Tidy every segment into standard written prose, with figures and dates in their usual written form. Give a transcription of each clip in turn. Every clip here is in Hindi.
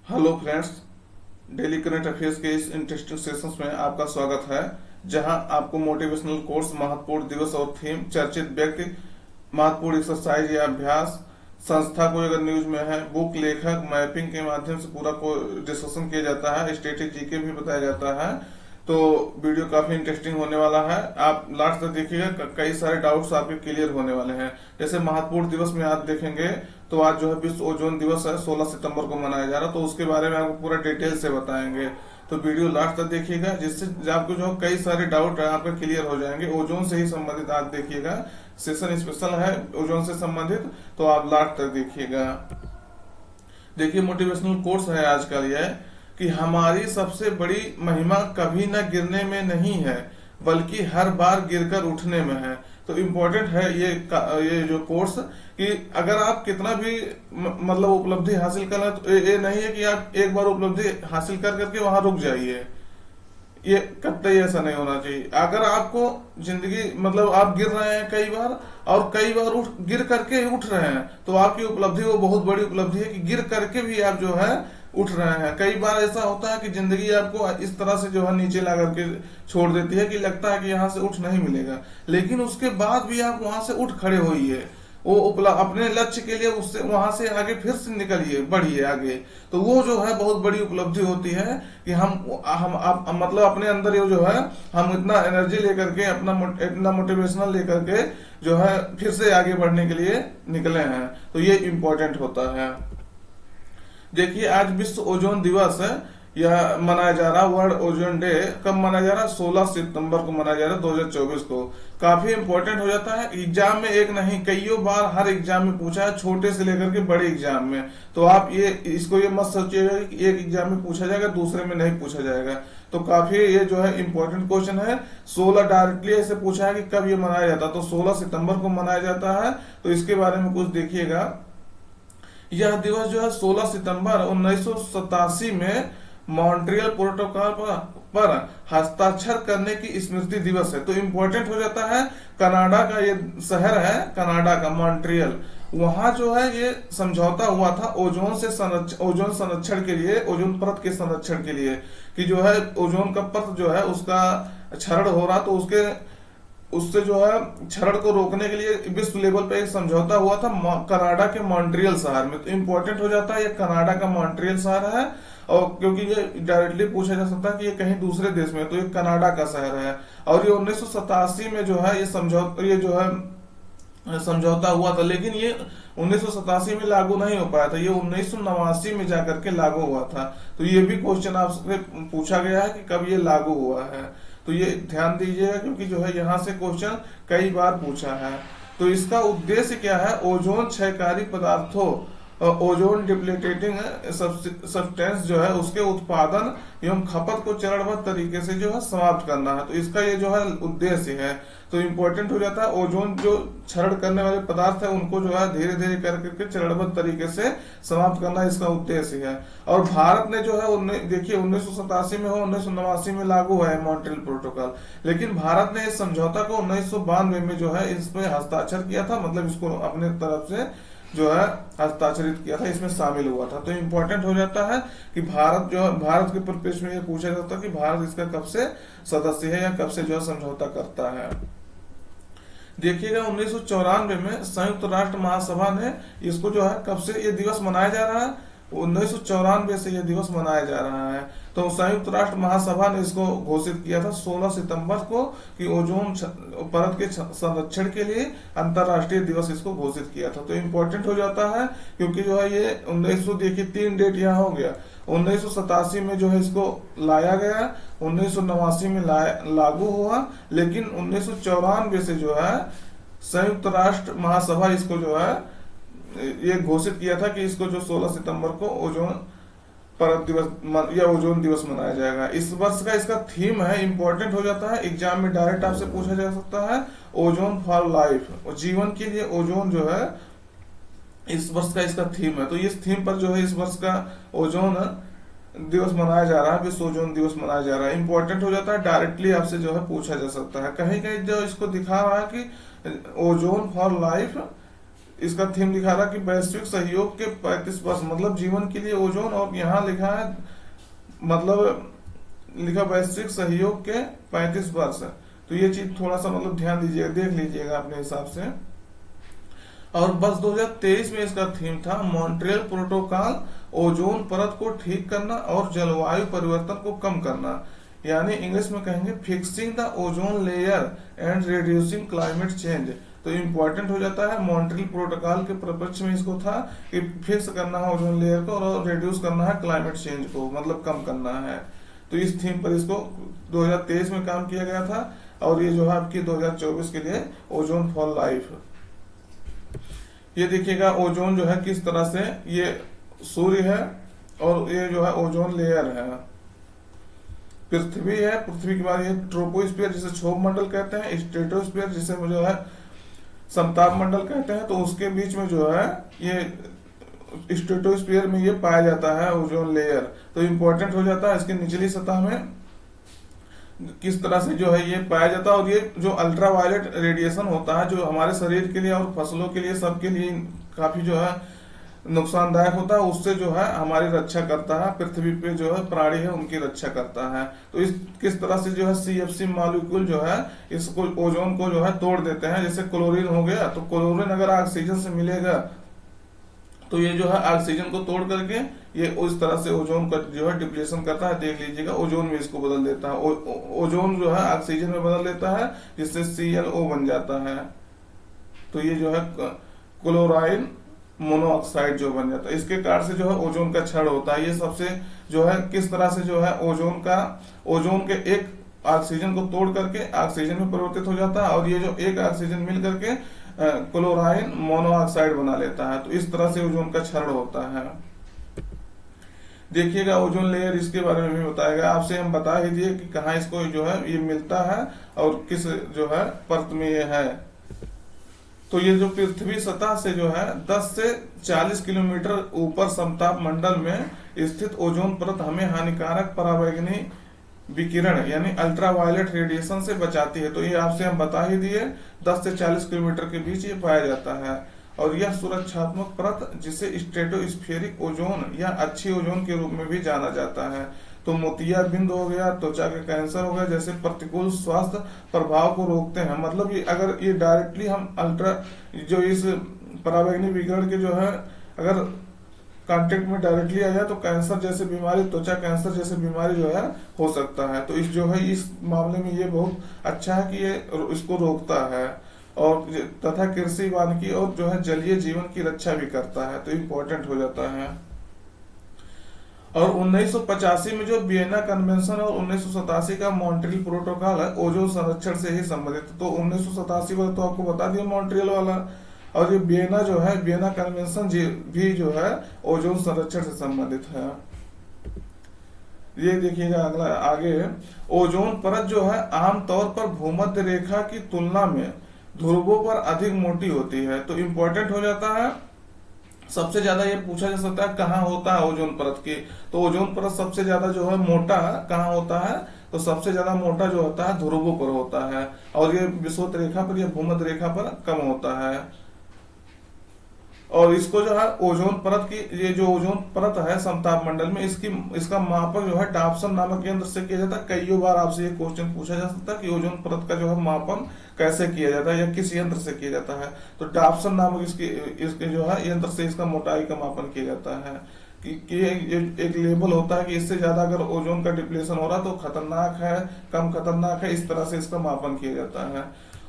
Hello friends, daily current affairs के इस इंटरेस्टिंग सेशंस में आपका स्वागत है, जहां आपको मोटिवेशनल कोर्स, महत्वपूर्ण दिवस और थीम, चर्चित व्यक्ति, महत्वपूर्ण एक्सरसाइज या अभ्यास, संस्था को अगर न्यूज में है, बुक, लेखक, मैपिंग के माध्यम से पूरा को डिस्कशन किया जाता है, स्ट्रेटेजी के भी बताया जाता है। तो वीडियो काफी इंटरेस्टिंग होने वाला है, आप लास्ट तक देखिएगा। कई सारे डाउट्स आपके क्लियर होने वाले हैं। जैसे महत्वपूर्ण दिवस में आज देखेंगे तो आज जो है विश्व ओजोन दिवस है, 16 सितंबर को मनाया जा रहा है, तो उसके बारे में आपको पूरा डिटेल से बताएंगे। तो वीडियो लास्ट तक देखिएगा, जिससे आपको जो कई सारे डाउट है आपके क्लियर हो जाएंगे। ओजोन से ही संबंधित आज देखिएगा, सेशन स्पेशल है ओजोन से संबंधित, तो आप लास्ट तक देखिएगा। देखिए, मोटिवेशनल कोर्स है आज का यह कि हमारी सबसे बड़ी महिमा कभी न गिरने में नहीं है, बल्कि हर बार गिरकर उठने में है। तो इम्पोर्टेंट है ये जो कोर्स, कि अगर आप कितना भी मतलब उपलब्धि हासिल कर लें, तो ये नहीं है कि आप एक बार उपलब्धि हासिल कर करके वहां रुक जाइए। ये कतई ऐसा नहीं होना चाहिए। अगर आपको जिंदगी मतलब आप गिर रहे हैं कई बार, और कई बार गिर करके उठ रहे हैं, तो आपकी उपलब्धि वो बहुत बड़ी उपलब्धि है कि गिर करके भी आप जो है उठ रहे हैं। कई बार ऐसा होता है कि जिंदगी आपको इस तरह से जो है नीचे ला करके छोड़ देती है कि लगता है कि यहाँ से उठ नहीं मिलेगा, लेकिन उसके बाद भी आप वहां से उठ खड़े होइए, वो अपने लक्ष्य के लिए उससे वहां से आगे फिर से निकलिए, बढ़िए आगे। तो वो जो है बहुत बड़ी उपलब्धि होती है कि हम मतलब अपने अंदर ये जो है हम इतना एनर्जी लेकर के, इतना मोटिवेशनल लेकर के जो है फिर से आगे बढ़ने के लिए निकले हैं। तो ये इम्पोर्टेंट होता है। देखिए, आज विश्व ओजोन दिवस है, यह मनाया जा रहा, वर्ल्ड ओजोन डे कब मनाया जा रहा है? 16 सितंबर को मनाया जा रहा है, 2024 को। काफी इंपॉर्टेंट हो जाता है। एग्जाम में एक नहीं, कईयों बार हर एग्जाम में पूछा है, छोटे से लेकर के बड़े एग्जाम में। तो आप ये मत सोचिएगा कि एक एग्जाम में पूछा जाएगा, दूसरे में नहीं पूछा जाएगा। तो काफी ये जो है इम्पोर्टेंट क्वेश्चन है। 16 डायरेक्टली ऐसे पूछा है कि कब ये मनाया जाता है, तो 16 सितंबर को मनाया जाता है। तो इसके बारे में कुछ देखिएगा। यह दिवस जो है 16 सितंबर 1987 में मॉन्ट्रियल प्रोटोकॉल पर हस्ताक्षर करने की स्मृति दिवस है। तो इम्पोर्टेंट हो जाता है। कनाडा का ये शहर है, कनाडा का मॉन्ट्रियल, वहां जो है ये समझौता हुआ था ओजोन संरक्षण के लिए, ओजोन परत के संरक्षण के लिए, कि जो है ओजोन का परत जो है उसका क्षरण हो रहा, तो उससे जो है क्षरण को रोकने के लिए विश्व लेवल पे एक समझौता हुआ था कनाडा के मॉन्ट्रियल शहर में। तो इम्पोर्टेंट हो जाता है, ये कनाडा का मॉन्ट्रियल शहर है। और क्योंकि ये डायरेक्टली पूछा जा सकता है कि ये कहीं दूसरे देश में, तो ये कनाडा का शहर है। और ये 1987 में जो है ये जो है समझौता हुआ था, लेकिन ये 1987 में लागू नहीं हो पाया था, ये 1989 में जाकर के लागू हुआ था। तो ये भी क्वेश्चन आपसे पूछा गया है कि कब ये लागू हुआ है। तो ये ध्यान दीजिएगा, क्योंकि जो है यहाँ से क्वेश्चन कई बार पूछा है। तो इसका उद्देश्य क्या है? ओजोन क्षयकारी पदार्थों, ओजोन डिप्लीटेटिंग सब्सटेंस जो है उसके उत्पादन एवं खपत को चरणबद्ध तरीके से जो है समाप्त करना है। तो इसका ये जो है उद्देश्य है। तो इम्पोर्टेंट हो जाता है, ओजोन जो क्षरण करने वाले पदार्थ है उनको जो है धीरे धीरे करके चरणबद्ध तरीके से समाप्त करना इसका उद्देश्य है। और भारत ने जो है देखिए 1987 में हो, 1989 में लागू हुआ है मॉन्ट्रियल प्रोटोकॉल, लेकिन भारत ने इस समझौता को 1992 में जो है इस पे हस्ताक्षर किया था, मतलब इसको अपने तरफ से जो है हस्ताक्षरित किया था, इसमें शामिल हुआ था। तो इम्पोर्टेंट हो जाता है कि भारत के परिप्रेक्ष्य में ये पूछा जाता है कि भारत इसका कब से सदस्य है या कब से जो है समझौता करता है। देखिएगा, 1994 में संयुक्त राष्ट्र महासभा ने इसको जो है कब से ये दिवस मनाया जा रहा है? 1994 से यह दिवस मनाया जा रहा है। तो संयुक्त राष्ट्र महासभा ने इसको घोषित किया था 16 सितंबर को कि ओजोन परत के संरक्षण के लिए अंतरराष्ट्रीय दिवस इसको घोषित किया था। तो इम्पोर्टेंट हो जाता है, क्योंकि जो है ये 1900 देखिए 3 डेट यहाँ हो गया। 1987 में जो है इसको लाया गया, 1989 में लागू हुआ, लेकिन 1994 से जो है संयुक्त राष्ट्र महासभा इसको जो है ये घोषित किया था कि इसको जो 16 सितंबर को ओजोन परत दिवस या ओजोन दिवस मनाया जाएगा। इस वर्ष का इसका थीम है, इंपॉर्टेंट हो जाता है, एग्जाम में डायरेक्ट आपसे पूछा जा सकता है, ओजोन फॉर लाइफ, जीवन के लिए ओजोन जो है इस वर्ष का इसका थीम है। तो इस थीम पर जो है इस वर्ष का ओजोन दिवस मनाया जा रहा है, विश्व ओजोन दिवस मनाया जा रहा है। इंपॉर्टेंट हो जाता है, डायरेक्टली आपसे जो है पूछा जा सकता है। कहीं कहीं जो इसको दिखा रहा है कि ओजोन फॉर लाइफ इसका थीम दिखा रहा कि वैश्विक सहयोग के 35 वर्ष, मतलब जीवन के लिए ओजोन, और यहाँ लिखा है मतलब लिखा वैश्विक सहयोग के 35 वर्ष। तो ये चीज थोड़ा सा मतलब ध्यान दीजिएगा, देख लीजिएगा अपने हिसाब से। और वर्ष 2023 में इसका थीम था मॉन्ट्रियल प्रोटोकॉल, ओजोन परत को ठीक करना और जलवायु परिवर्तन को कम करना, यानी इंग्लिश में कहेंगे fixing the ozone layer and reducing climate change. तो इम्पोर्टेंट हो जाता है, मॉन्ट्रियल प्रोटोकॉल के प्रपक्ष में इसको था कि फिक्स करना है ओजोन लेयर को और रिड्यूस करना है क्लाइमेट चेंज को, मतलब कम करना है। तो इस थीम पर इसको 2023 में काम किया गया था, और ये जो है आपकी 2024 के लिए ओजोन फॉर लाइफ। ये देखिएगा ओजोन जो है किस तरह से, ये सूर्य है और ये जो है ओजोन लेयर है, पृथ्वी है, पृथ्वी के बाद ये ट्रोपोस्फीयर जिसे क्षोभ मंडल कहते हैं, स्ट्रेटोस्फीयर जिसे जो है समताप मंडल कहते हैं। तो उसके बीच में जो है ये स्ट्रेटोस्फीयर में ये पाया जाता है ओजोन लेयर। तो इम्पोर्टेंट हो जाता है इसकी निचली सतह में किस तरह से जो है ये पाया जाता है। और ये जो अल्ट्रावायलेट रेडिएशन होता है जो हमारे शरीर के लिए और फसलों के लिए सबके लिए काफी जो है नुकसानदायक होता है, उससे जो है हमारी रक्षा करता है, पृथ्वी पे जो है प्राणी है उनकी रक्षा करता है। तो इस किस तरह से जो है CFC मॉलिक्यूल जो है इसको ओजोन को जो है तोड़ देते हैं। जैसे क्लोरीन हो गया, तो क्लोरीन अगर ऑक्सीजन से मिलेगा तो ये जो है ऑक्सीजन को तोड़ करके ये उस तरह से ओजोन का जो है डिप्लेशन करता है। देख लीजिएगा ओजोन में इसको बदल देता है, ओजोन जो है ऑक्सीजन में बदल देता है, जिससे ClO बन जाता है। तो ये जो है क्लोराइन मोनोऑक्साइड जो बन जाता है, इसके कारण से जो है ओजोन का क्षरण होता है। ये सबसे जो है किस तरह से जो है ओजोन के एक ऑक्सीजन को तोड़ करके ऑक्सीजन में परिवर्तित हो जाता है, और ये जो एक ऑक्सीजन मिल करके क्लोराइन मोनोऑक्साइड बना लेता है। तो इस तरह से ओजोन का क्षरण होता है। देखिएगा ओजोन लेयर इसके बारे में भी बताएगा, आपसे हम बता ही दिए कि कहाँ इसको जो है ये मिलता है और किस जो है परत में ये है। तो ये जो पृथ्वी सतह से जो है 10 से 40 किलोमीटर ऊपर समताप मंडल में स्थित ओजोन परत हमें हानिकारक पराबैंगनी विकिरण यानी अल्ट्रावायलेट रेडिएशन से बचाती है। तो ये आपसे हम बता ही दिए, 10 से 40 किलोमीटर के बीच ये पाया जाता है। और यह सुरक्षात्मक परत जिसे स्ट्रेटोस्फेरिक ओजोन या अच्छी ओजोन के रूप में भी जाना जाता है। तो मोतियाबिंद हो गया, त्वचा के कैंसर हो गया जैसे प्रतिकूल स्वास्थ्य प्रभाव को रोकते हैं। मतलब ये अगर ये डायरेक्टली हम जो इस पराबैंगनी विकिरण के जो है अगर कांटेक्ट में डायरेक्टली आ जाए तो कैंसर जैसे बीमारी, त्वचा कैंसर जैसे बीमारी जो है हो सकता है। तो इस जो है इस मामले में ये बहुत अच्छा है कि ये इसको रोकता है, और तथा कृषि वानिकी और जो है जलीय जीवन की रक्षा भी करता है। तो इम्पोर्टेंट हो जाता है। और 1985 में जो वियना कन्वेंशन और 1987 का मॉन्ट्रियल प्रोटोकॉल है ओजोन संरक्षण से ही संबंधित। तो 1987 वाला तो आपको बता दिया मॉन्ट्रियल वाला, और ये वियना जो है वियना कन्वेंशन भी जो है ओजोन संरक्षण से संबंधित है। ये देखिएगा अगला आगे, ओजोन परत जो है आमतौर पर भूमध्य रेखा की तुलना में ध्रुवों पर अधिक मोटी होती है। तो इम्पोर्टेंट हो जाता है, सबसे ज्यादा ये पूछा जा सकता है कहाँ होता है ओजोन परत की। तो ओजोन परत सबसे ज्यादा जो है मोटा कहाँ होता है, तो सबसे ज्यादा मोटा जो होता है ध्रुवों पर होता है, और ये विषुवत रेखा पर या भूमध्य रेखा पर कम होता है। और इसको जो है ओजोन परत की, ये जो ओजोन परत है समताप मंडल में, इसका मापक जो है डॉप्सन नामक यंत्र से किया जाता है। कई बार आपसे ये क्वेश्चन पूछा जा सकता है कि ओजोन परत का जो है मापन कैसे किया जाता है या किस यंत्र से किया जाता है। तो डॉप्सन नामक इसके जो है यंत्र से इसका मोटाई का मापन किया जाता है कि एक लेवल होता है कि इससे ज्यादा अगर ओजोन का डिप्लेशन हो रहा तो खतरनाक है, कम खतरनाक है, इस तरह से इसका मापन किया जाता है।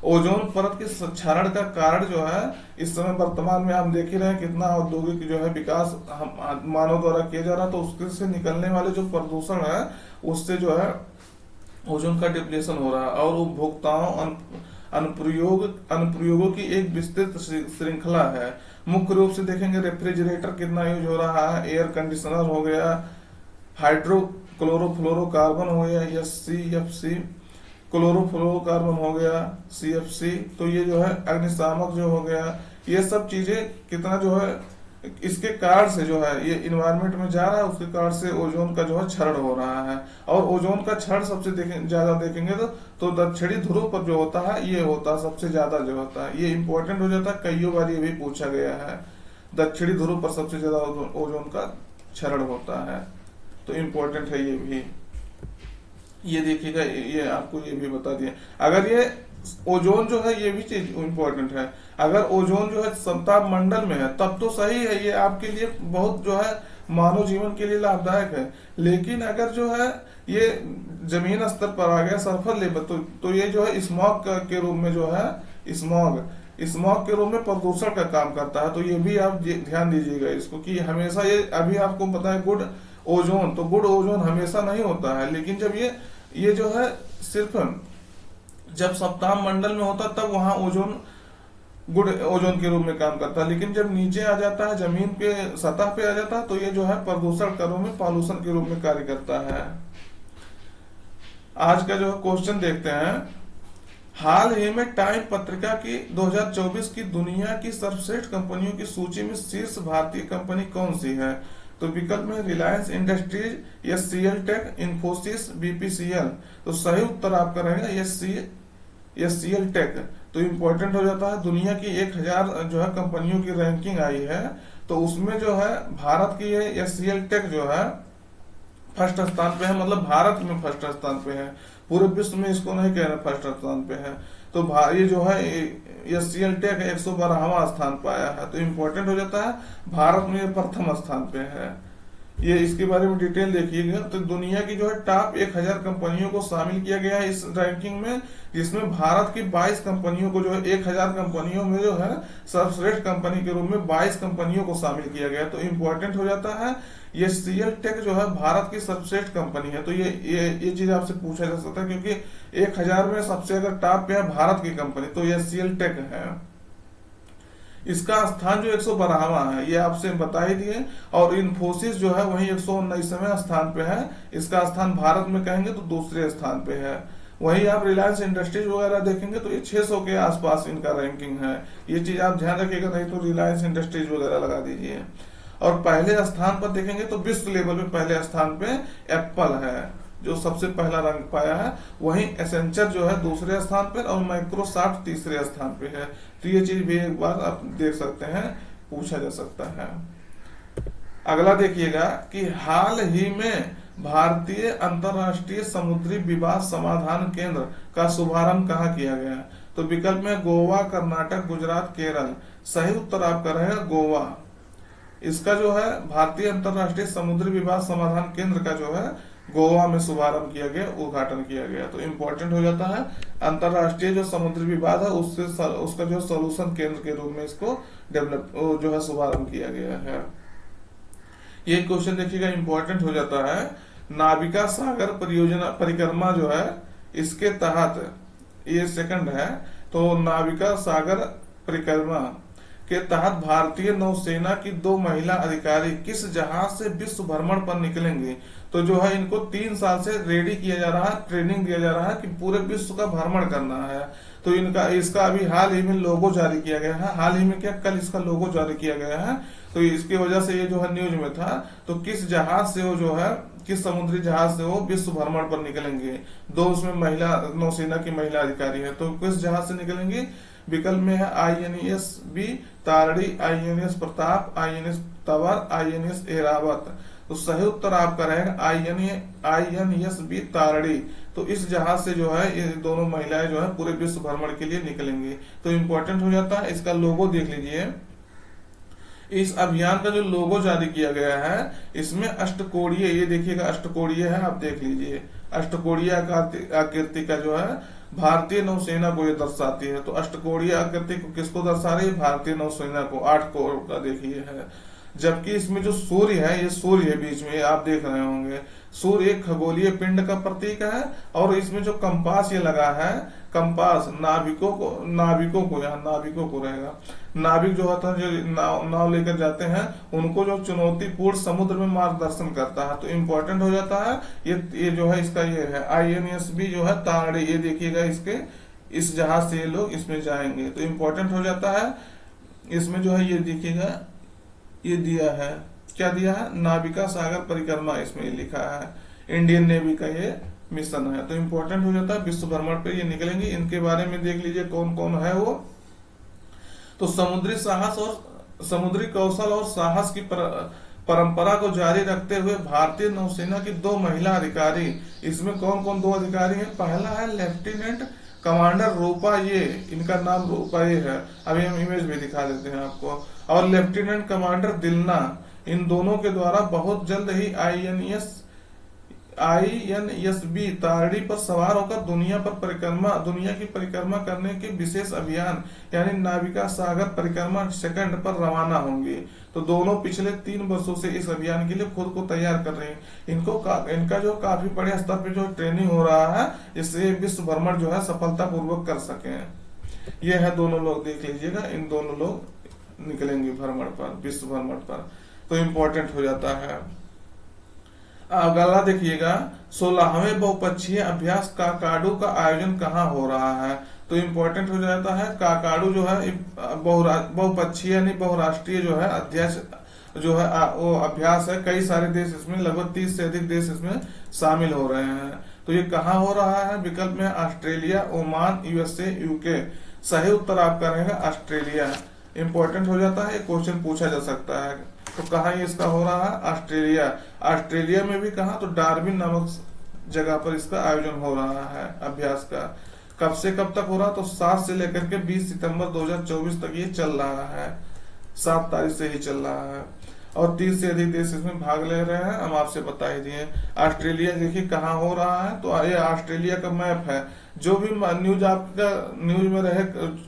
ओजोन परत के क्षरण का कारण जो है इस समय वर्तमान में हम देख ही रहे हैं कितना औद्योगिक जो है विकास हम मानव द्वारा किया जा रहा है। तो उसके से निकलने वाले जो प्रदूषण है उससे जो है ओजोन का डिप्लेशन हो रहा है, और उपभोक्ताओं अनुप्रयोगों की एक विस्तृत श्रृंखला है। मुख्य रूप से देखेंगे रेफ्रिजरेटर कितना यूज हो रहा है, एयर कंडीशनर हो गया, हाइड्रोक्लोरोफ्लोरोकार्बन हो गया या CFC, क्लोरोफ्लोरोकार्बन हो गया CFC। तो ये जो है अग्निशामक जो हो गया, ये सब चीजें कितना जो है इसके कारण से जो है ये इन्वायरमेंट में जा रहा है, उसके कारण से ओजोन का जो है क्षरण हो रहा है। और ओजोन का क्षरण सबसे ज्यादा देखेंगे तो दक्षिणी ध्रुव पर जो होता है ये होता है सबसे ज्यादा जो होता है, ये इंपॉर्टेंट हो जाता है, कईयों बार ये भी पूछा गया है। दक्षिणी ध्रुव पर सबसे ज्यादा ओजोन का क्षरण होता है, तो इम्पोर्टेंट है ये भी। ये देखिएगा, ये आपको ये भी बता दिया। अगर ये ओजोन जो है ये भी चीज इम्पोर्टेंट है, अगर ओजोन जो है समताप मंडल में है तब तो सही है, ये आपके लिए बहुत जो है मानव जीवन के लिए लाभदायक है। लेकिन अगर जो है ये जमीन स्तर पर आ गया, सरफर लेवल, तो ये जो है स्मॉग के रूप में जो है स्मॉग के रूप में प्रदूषण का काम करता है। तो ये भी आप ध्यान दीजिएगा इसको, कि हमेशा ये अभी आपको पता है गुड ओजोन, तो गुड ओजोन हमेशा नहीं होता है, लेकिन जब ये जो है सिर्फ जब सप्ताह मंडल में होता तब वहां ओजोन गुड ओजोन के रूप में काम करता है। लेकिन जब नीचे आ जाता है, जमीन पे सतह पे आ जाता है, तो ये जो है प्रदूषण के रूप में, पॉल्यूशन के रूप में कार्य करता है। आज का जो क्वेश्चन देखते हैं, हाल ही में टाइम पत्रिका की 2024 की दुनिया की सर्वश्रेष्ठ कंपनियों की सूची में शीर्ष भारतीय कंपनी कौन सी है? तो विकल्प में रिलायंस इंडस्ट्रीज, एचसीएल टेक, इन्फोसिस, बीपीसीएल। तो सही उत्तर आपका रहेगा एचसीएल टेक। तो इम्पोर्टेंट हो जाता है, दुनिया की 1000 जो है कंपनियों की रैंकिंग आई है, तो उसमें जो है भारत की ये एचसीएल टेक जो है फर्स्ट स्थान पे है, मतलब भारत में फर्स्ट स्थान पे है, पूरे विश्व में इसको नहीं कह रहे फर्स्ट स्थान पे है। तो ये जो है एचसीएल टेक 112वां स्थान पे आया है, तो इम्पोर्टेंट हो जाता है, भारत में ये प्रथम स्थान पे है। ये इसके बारे में डिटेल देखिएगा। तो दुनिया की जो है टॉप 1000 कंपनियों को शामिल किया गया है इस रैंकिंग में, जिसमें भारत की 22 कंपनियों को जो है 1000 कंपनियों में जो है सर्वश्रेष्ठ कंपनी के रूप में 22 कंपनियों को शामिल किया गया। तो इम्पोर्टेंट हो जाता है, ये सीएल टेक जो है भारत की सर्वश्रेष्ठ कंपनी है। तो ये चीज आपसे पूछा जा सकता है, क्योंकि 1000 में सबसे अगर टॉप पे है भारत की कंपनी, तो ये सीएल टेक है। इसका स्थान जो 112वां है ये आपसे बता ही दिए, और इन्फोसिस जो है वही 119वें स्थान पे है, इसका स्थान भारत में कहेंगे तो दूसरे स्थान पे है। वही आप रिलायंस इंडस्ट्रीज वगैरह देखेंगे तो ये 600 के आसपास इनका रैंकिंग है, ये चीज आप ध्यान रखिएगा, नहीं तो रिलायंस इंडस्ट्रीज वगैरह लगा दीजिए। और पहले स्थान पर देखेंगे तो विश्व लेवल में पहले स्थान पे एप्पल है जो सबसे पहला रैंक पाया है, वहीं एसेंचर जो है दूसरे स्थान पर और माइक्रोसॉफ्ट तीसरे स्थान पे है। तो ये चीज भी एक बार आप देख सकते हैं, पूछा जा सकता है। अगला देखिएगा कि हाल ही में भारतीय अंतर्राष्ट्रीय समुद्री विवाद समाधान केंद्र का शुभारंभ कहाँ किया गया? तो विकल्प में गोवा, कर्नाटक, गुजरात, केरल। सही उत्तर आपका रहेगा गोवा। इसका जो है भारतीय अंतर्राष्ट्रीय समुद्री विवाद समाधान केंद्र का जो है गोवा में शुभारंभ किया गया, उद्घाटन किया गया। तो इम्पोर्टेंट हो जाता है, अंतर्राष्ट्रीय जो समुद्री विवाद है उसका जो सॉल्यूशन केंद्र के रूप में इसको डेवलप जो है शुभारंभ किया गया है। ये क्वेश्चन देखिएगा इम्पोर्टेंट हो जाता है, नाविका सागर परियोजना परिक्रमा जो है इसके तहत, ये सेकंड है, तो नाविका सागर परिक्रमा के तहत भारतीय नौसेना की 2 महिला अधिकारी किस जहाज से विश्व भ्रमण पर निकलेंगे? तो जो है इनको 3 साल से रेडी किया जा रहा है, ट्रेनिंग दिया जा रहा है कि पूरे विश्व का भ्रमण करना है। तो इसका अभी हाल ही में लोगो जारी किया गया है, हाल ही में क्या कल इसका लोगो जारी किया गया है। तो इसकी वजह से ये जो है न्यूज में था। तो किस जहाज से वो जो है, किस समुद्री जहाज से वो विश्व भ्रमण पर निकलेंगे? 2 उसमें महिला नौसेना की महिला अधिकारी है, तो किस जहाज से निकलेंगे? विकल्प में है आईएनएस बी तारड़ी, आईएनएस प्रताप, आईएनएस तवर, आईएनएस एरावत। तो सही उत्तर आपका रहेगा आईएनएस बी तारड़ी। तो इस जहाज से जो है ये दोनों महिलाएं जो है पूरे विश्व भ्रमण के लिए निकलेंगी। तो इम्पोर्टेंट हो जाता है, इसका लोगो देख लीजिए। इस अभियान का जो लोगो जारी किया गया है इसमें अष्टकोणीय, ये देखिएगा अष्टकोणीय है, आप देख लीजिए, अष्टकोणीय आकृति का जो है भारतीय नौसेना को ये दर्शाती है। तो अष्टकोणीय आकृति को किसको दर्शा रही है? भारतीय नौसेना को, 8 कोण का देखिए है। जबकि इसमें जो सूर्य है, ये सूर्य है बीच में, आप देख रहे होंगे, सूर्य एक खगोलीय पिंड का प्रतीक है। और इसमें जो कंपास ये लगा है, कंपास नाविकों को यहाँ नाविकों को रहेगा, नाविक जो होता है जो नाव लेकर जाते हैं उनको जो चुनौतीपूर्ण समुद्र में मार्गदर्शन करता है। तो इम्पोर्टेंट हो जाता है, ये जो है इसका ये है आईएनएस बी जो है तारड़ी, ये देखिएगा इसके इस जहाज से ये लोग इसमें जाएंगे। तो इम्पोर्टेंट हो जाता है, इसमें जो है ये देखिएगा ये दिया है, क्या दिया है, नाविका सागर परिक्रमा, इसमें ये लिखा है इंडियन नेवी का ये मिशन है। तो इंपॉर्टेंट हो जाता है, विश्व भ्रमण पे ये निकलेंगे, इनके बारे में देख लीजिए कौन कौन है वो। तो समुद्री साहस और समुद्री कौशल और साहस की परंपरा को जारी रखते हुए भारतीय नौसेना की 2 महिला अधिकारी, इसमें कौन कौन 2 अधिकारी हैं, पहला है लेफ्टिनेंट कमांडर रूपा ये, इनका नाम रूपा ये है, अभी हम इमेज भी दिखा देते हैं आपको, और लेफ्टिनेंट कमांडर दिलना, इन दोनों के द्वारा बहुत जल्द ही INSB तारणी पर सवार होकर दुनिया की परिक्रमा करने के विशेष अभियान यानी नाविका सागर परिक्रमा सेकंड पर रवाना होंगे। तो दोनों पिछले 3 वर्षों से इस अभियान के लिए खुद को तैयार कर रहे हैं। इनका जो काफी बड़े स्तर पे जो ट्रेनिंग हो रहा है, इससे विश्व भ्रमण जो है सफलता पूर्वक कर सके। ये है दोनों लोग, देख लीजिएगा, इन दोनों लोग निकलेंगे भ्रमण पर, विश्व भ्रमण पर, तो इम्पोर्टेंट हो जाता है। अगला देखिएगा, 16वें बहुपक्षीय अभ्यास काकाडू का आयोजन कहाँ हो रहा है। तो इम्पोर्टेंट हो जाता है, काकाडू जो है बहुपक्षीय यानी बहुराष्ट्रीय जो है अध्यक्ष जो है वो अभ्यास है। कई सारे देश इसमें, लगभग 30 से अधिक देश इसमें शामिल हो रहे हैं। तो ये कहाँ हो रहा है, विकल्प में ऑस्ट्रेलिया, ओमान, USA, UK। सही उत्तर आपका रहेगा ऑस्ट्रेलिया। इंपॉर्टेंट हो जाता है, क्वेश्चन पूछा जा सकता है। तो कहाँ ये इसका हो रहा है, ऑस्ट्रेलिया। ऑस्ट्रेलिया में भी कहा, तो डार्विन नामक जगह पर इसका आयोजन हो रहा है अभ्यास का। कब से कब तक हो रहा, तो 7 से लेकर के 20 सितंबर 2024 तक ये चल रहा है, 7 तारीख से ही चल रहा है, और 30 से अधिक देश इसमें भाग ले रहे हैं, हम आपसे बता ही दिए। ऑस्ट्रेलिया देखिए कहाँ हो रहा है, तो ये ऑस्ट्रेलिया का मैप है। जो भी न्यूज आपका न्यूज में रहे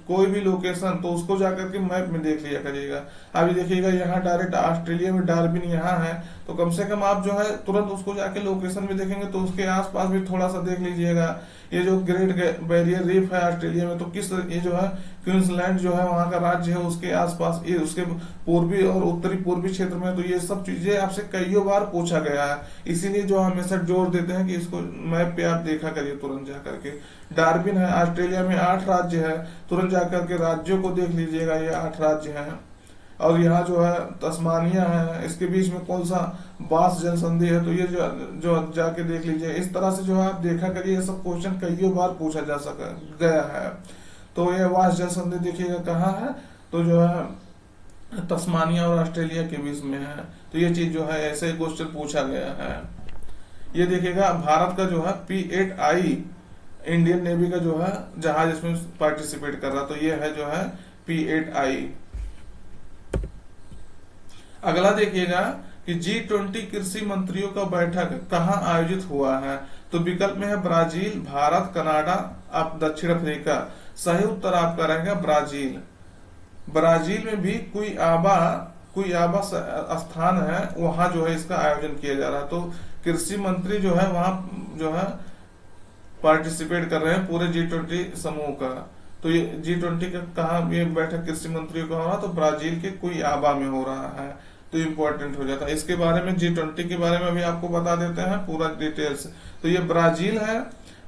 कोई भी लोकेशन, तो उसको जाकर के मैप में देख लिया करिएगा। अभी देखिएगा यहाँ डायरेक्ट ऑस्ट्रेलिया में डार्विन यहाँ है, तो कम से कम आप जो है तुरंत उसको जाके लोकेशन में देखेंगे, तो उसके आसपास भी थोड़ा सा देख लीजिएगा। ये जो ग्रेट बैरियर रीफ है ऑस्ट्रेलिया में, तो किस ये जो है क्वींसलैंड जो है वहां का राज्य है, उसके आसपास ये उसके पूर्वी और उत्तरी पूर्वी क्षेत्र में, तो ये सब चीजें आपसे कई बार पूछा गया है। इसीलिए जो हमेशा जोर देते हैं कि इसको मैप पे आप देखा करिए तुरंत जाकर के। डार्विन है, ऑस्ट्रेलिया में 8 राज्य है, तुरंत जाकर के राज्यों को देख लीजिएगा, ये 8 राज्य हैं। और यहाँ जो है तस्मानिया है, इसके बीच में कौन सा बास जल संधि है, तो ये जो जाके देख लीजिए। इस तरह से जो है आप देखा करिए, ये सब क्वेश्चन कई बार पूछा जा सका गया है। तो ये वास जल संधि देखिएगा कहाँ है, तो जो है तस्मानिया और ऑस्ट्रेलिया के बीच में है। तो ये चीज जो है ऐसे क्वेश्चन पूछा गया है। ये देखिएगा भारत का जो है P8I इंडियन नेवी का जो है जहाज इसमें पार्टिसिपेट कर रहा, तो ये है जो है P8I। अगला देखिएगा कि G20 कृषि मंत्रियों का बैठक कहाँ आयोजित हुआ है। तो विकल्प में है ब्राजील, भारत, कनाडा, दक्षिण अफ्रीका। सही उत्तर आपका रहेगा ब्राजील। ब्राजील में भी कुइआबा स्थान है, वहां जो है इसका आयोजन किया जा रहा है। तो कृषि मंत्री जो है वहां जो है पार्टिसिपेट कर रहे हैं पूरे G20 समूह का। तो ये G20 का कहा ये बैठक कृषि मंत्रियों का हो रहा, तो ब्राजील के कुइआबा में हो रहा है। तो इम्पोर्टेंट हो जाता है। इसके बारे में G20 के बारे में भी आपको बता देते हैं पूरा डिटेल्स। तो ये ब्राजील है,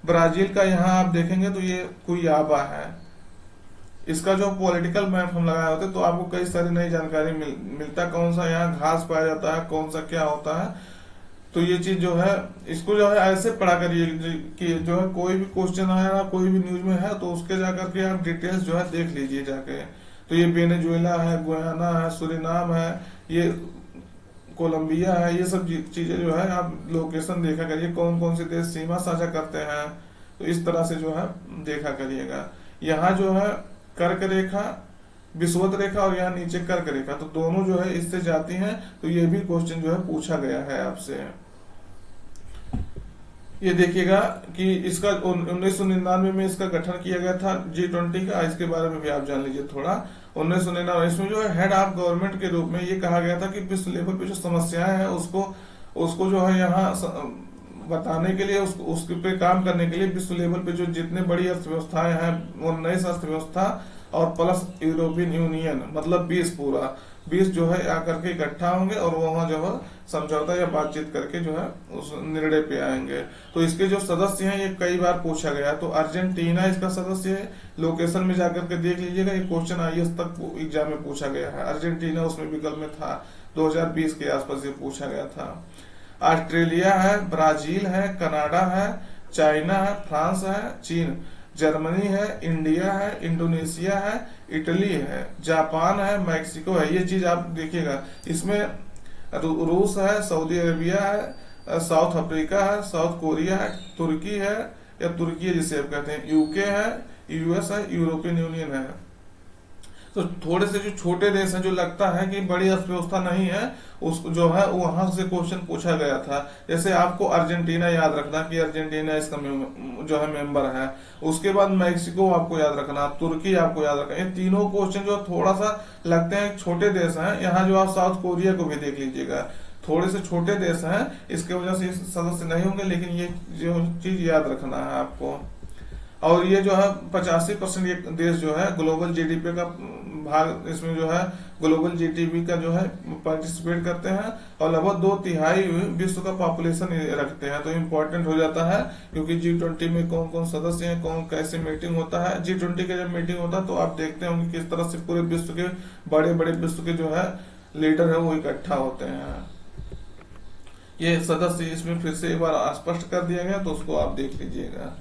ब्राजील का यहाँ आप देखेंगे तो ये कुइआबा है। इसका जो पॉलिटिकल मैप हम लगाए होते तो आपको कई सारी नई जानकारी मिलता, कौन सा यहाँ घास पाया जाता है, कौन सा क्या होता है। तो ये चीज जो है इसको जो है ऐसे पढ़ा करिए कि जो है कोई भी क्वेश्चन आया कोई भी न्यूज में है तो उसके जाकर के आप डिटेल्स जो है देख लीजिए जाके। तो ये वेनेजुएला है, गुयाना है, सुरिनाम है, ये कोलंबिया है, ये सब चीजें जो है आप लोकेशन देखा करिए, कौन कौन से देश सीमा साझा करते हैं। तो इस तरह से जो है देखा करिएगा। यहाँ जो है कर्क रेखा, विषुवत रेखा और यहाँ नीचे कर्क रेखा, तो दोनों जो है इससे जाती हैं। तो ये भी क्वेश्चन जो है पूछा गया है आपसे। ये देखिएगा कि इसका 1999 में इसका गठन किया गया था G20 का, इसके बारे में भी आप जान लीजिए थोड़ा। 1999 इसमें जो है हेड ऑफ गवर्नमेंट के रूप में ये कहा गया था कि विश्व लेवल पे जो समस्याएं हैं उसको जो है यहाँ बताने के लिए, उसके पे काम करने के लिए विश्व लेवल पे जो जितने बड़ी अर्थव्यवस्थाएं हैं वो 19 अर्थव्यवस्था और प्लस यूरोपियन यूनियन, मतलब 20 पूरा 20 जो है आकर के इकट्ठा होंगे और वहां जो है समझौता या बातचीत करके जो है उस निर्णय पे आएंगे। तो इसके जो सदस्य हैं ये कई बार पूछा गया है। तो अर्जेंटीना इसका सदस्य है, लोकेशन में जाकर के देख लीजिएगा, ये क्वेश्चन आईएएस तक एग्जाम में पूछा गया है। अर्जेंटीना उसमें विकल्प में था, 2020 के आसपास ये पूछा गया था। ऑस्ट्रेलिया है, ब्राजील है, कनाडा है, चाइना है, फ्रांस है, चीन, जर्मनी है, इंडिया है, इंडोनेशिया है, इटली है, जापान है, मैक्सिको है। ये चीज आप देखिएगा, इसमें रूस है, सऊदी अरेबिया है, साउथ अफ्रीका है, साउथ कोरिया है, तुर्की है या तुर्की है जिसे आप कहते हैं, यूके है, यूएस है, यूरोपियन यूनियन है। तो थोड़े से जो छोटे देश हैं, जो लगता है कि बड़ी अर्थव्यवस्था नहीं है, उस जो है वहां से क्वेश्चन पूछा गया था। जैसे आपको अर्जेंटीना याद रखना कि अर्जेंटीना इसका जो है मेंबर है। उसके बाद मैक्सिको आपको याद रखना, तुर्की आपको याद रखना। ये तीनों क्वेश्चन जो थोड़ा सा लगते हैं छोटे देश हैं। यहाँ जो आप साउथ कोरिया को भी देख लीजिएगा, थोड़े से छोटे देश हैं, इसके वजह से सदस्य नहीं होंगे, लेकिन ये जो चीज याद रखना है आपको। और ये जो है 85% ये देश जो है ग्लोबल जीडीपी का भाग, इसमें जो है ग्लोबल जीडीपी का जो है पार्टिसिपेट करते हैं और लगभग 2/3 विश्व का पॉपुलेशन रखते हैं। तो इम्पोर्टेंट हो जाता है, क्योंकि G20 में कौन कौन सदस्य हैं, कौन कैसे मीटिंग होता है। G20 का जब मीटिंग होता है तो आप देखते होंगे किस तरह से पूरे विश्व के बड़े बड़े विश्व के जो है लीडर है वो इकट्ठा होते हैं। ये सदस्य इसमें फिर से एक बार स्पष्ट कर दिया गया, तो उसको आप देख लीजिएगा।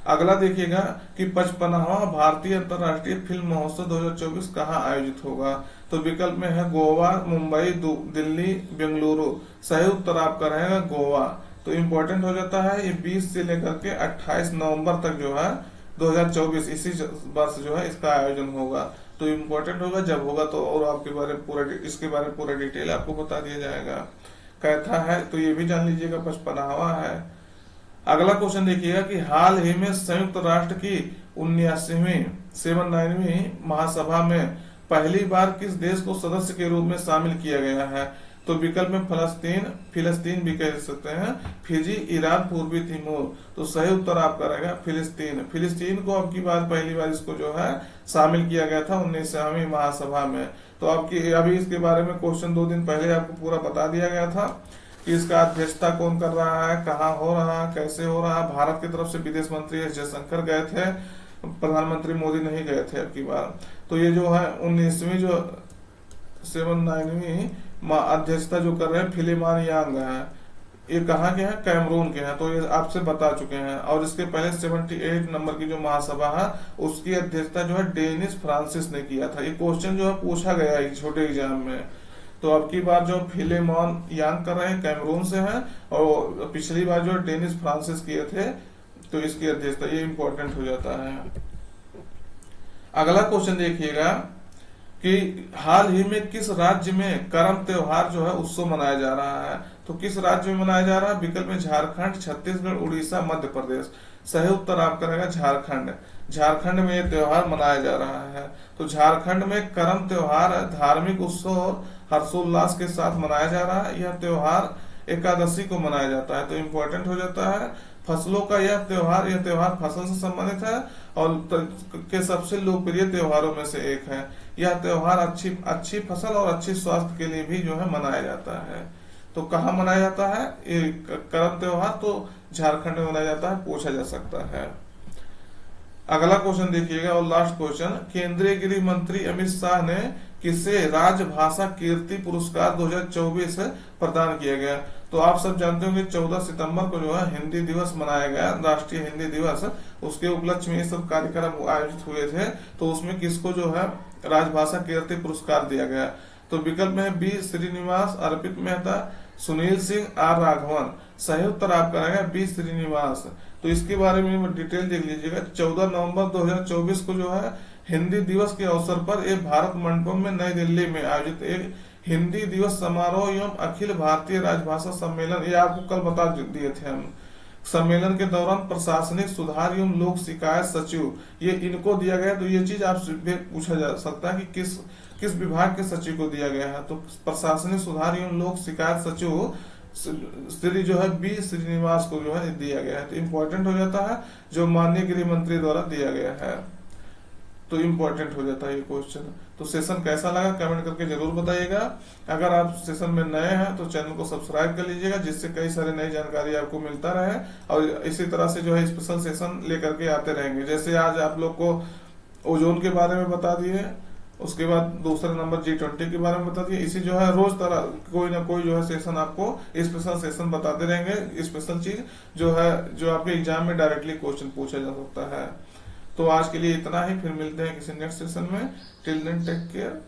अगला देखिएगा कि 55वां भारतीय अंतर्राष्ट्रीय फिल्म महोत्सव 2024 कहाँ आयोजित होगा। तो विकल्प में है गोवा, मुंबई, दिल्ली, बेंगलुरु। सही उत्तर आपका रहेगा गोवा। तो इम्पोर्टेंट हो जाता है, ये 20 से लेकर के 28 नवंबर तक जो है 2024 इसी वर्ष जो है इसका आयोजन होगा। तो इम्पोर्टेंट होगा, जब होगा तो और आपके बारे में पूरा इसके बारे में पूरा डिटेल आपको बता दिया जाएगा। कैथा है तो ये भी जान लीजिएगा, 55वां है। अगला क्वेश्चन देखिएगा कि हाल ही में संयुक्त राष्ट्र की 79वीं महासभा में पहली बार किस देश को सदस्य के रूप में शामिल किया गया है। तो विकल्प में फिलिस्तीन भी कह सकते हैं, फिजी, ईरान, पूर्वी तिमोर। तो सही उत्तर आपका रहेगा फिलिस्तीन को अब की बार पहली बार इसको जो है शामिल किया गया था 19वीं महासभा में। तो आपकी अभी इसके बारे में क्वेश्चन 2 दिन पहले आपको पूरा बता दिया गया था कि इसका अध्यक्षता कौन कर रहा है, कहाँ हो रहा है, कैसे हो रहा है। भारत की तरफ से विदेश मंत्री एस जयशंकर गए थे, प्रधानमंत्री मोदी नहीं गए थे अब की बार। तो ये जो है 79वीं अध्यक्षता जो कर रहे हैं फिलिमान यांग है। ये कहाँ के हैं, कैमरून के हैं। तो ये आपसे बता चुके हैं। और इसके पहले 78 नंबर की जो महासभा है उसकी अध्यक्षता जो है डेनिस फ्रांसिस ने किया था। ये क्वेश्चन जो है पूछा गया है छोटे एग्जाम में। तो अब की बार जो फिलेमॉन यांग कर रहे हैं कैमरून से हैं, और पिछली बार जो डेनिस फ्रांसिस किए थे, तो इसकी अध्यक्षता, ये इंपॉर्टेंट हो जाता है। अगला क्वेश्चन देखिएगा कि हाल ही में किस राज्य में करम त्योहार जो है उत्सव मनाया जा रहा है। तो किस राज्य में मनाया जा रहा है, विकल्प में झारखंड, छत्तीसगढ़, उड़ीसा, मध्य प्रदेश। सही उत्तर आपका रहेगा झारखंड। झारखंड में यह त्योहार मनाया जा रहा है। तो झारखंड में करम त्योहार धार्मिक उत्सव और हर्षोल्लास के साथ मनाया जा रहा है। यह त्योहार एकादशी को मनाया जाता है। तो इम्पोर्टेंट हो जाता है फसलों का यह त्योहार फसल से संबंधित है और के सबसे लोकप्रिय त्योहारों में से एक है। यह त्योहार अच्छी फसल और अच्छी स्वास्थ्य के लिए भी जो है मनाया जाता है। तो कहाँ मनाया जाता है ये करम त्योहार, तो झारखंड में मनाया जाता है, पूछा जा सकता है। अगला क्वेश्चन देखिएगा और लास्ट क्वेश्चन, केंद्रीय गृह मंत्री अमित शाह ने किसे राजभाषा कीर्ति पुरस्कार 2024 प्रदान किया गया। तो आप सब जानते होंगे 14 सितंबर को जो है हिंदी दिवस मनाया गया, राष्ट्रीय हिंदी दिवस। उसके उपलक्ष्य में ये सब कार्यक्रम आयोजित हुए थे। तो उसमें किसको जो है राजभाषा कीर्ति पुरस्कार दिया गया। तो विकल्प में है बी श्रीनिवास, अर्पित मेहता, सुनील सिंह, आर राघवन। सही उत्तर आपका रहेगा बी श्रीनिवास। तो इसके बारे में डिटेल देख लीजिएगा। 14 नवंबर 2024 को जो है हिंदी दिवस के अवसर पर एक भारत मंडपम में नई दिल्ली में आयोजित एक हिंदी दिवस समारोह एवं अखिल भारतीय राजभाषा सम्मेलन, ये आपको कल बता दिए थे हम। सम्मेलन के दौरान प्रशासनिक सुधार एवं लोक शिकायत सचिव, ये इनको दिया गया। तो ये चीज आपसे पूछा जा सकता है कि किस विभाग के सचिव को दिया गया है। तो प्रशासनिक सुधार एवं लोक शिकायत सचिव श्री जो है बी श्रीनिवास को जो है दिया गया है। तो इम्पोर्टेंट हो जाता है, जो माननीय गृह मंत्री द्वारा दिया गया है। तो तो इम्पोर्टेंट हो जाता है ये क्वेश्चन। तो सेशन कैसा लगा कमेंट करके जरूर बताइएगा। अगर आप सेशन में नए हैं तो चैनल को सब्सक्राइब कर लीजिएगा, जिससे कई सारे नई जानकारी आपको मिलता रहे, और इसी तरह से जो है स्पेशल सेशन लेकर के आते रहेंगे। जैसे आज आप लोग को ओजोन के बारे में बता दिए, उसके बाद दूसरा नंबर G20 के बारे में बता दिए। इसी जो है रोज तरह कोई ना कोई जो है सेशन आपको स्पेशल सेशन बताते रहेंगे, स्पेशल चीज जो है जो आपके एग्जाम में डायरेक्टली क्वेश्चन पूछा जा सकता है। तो आज के लिए इतना ही, फिर मिलते हैं किसी नेक्स्ट सेशन में। Till then take care.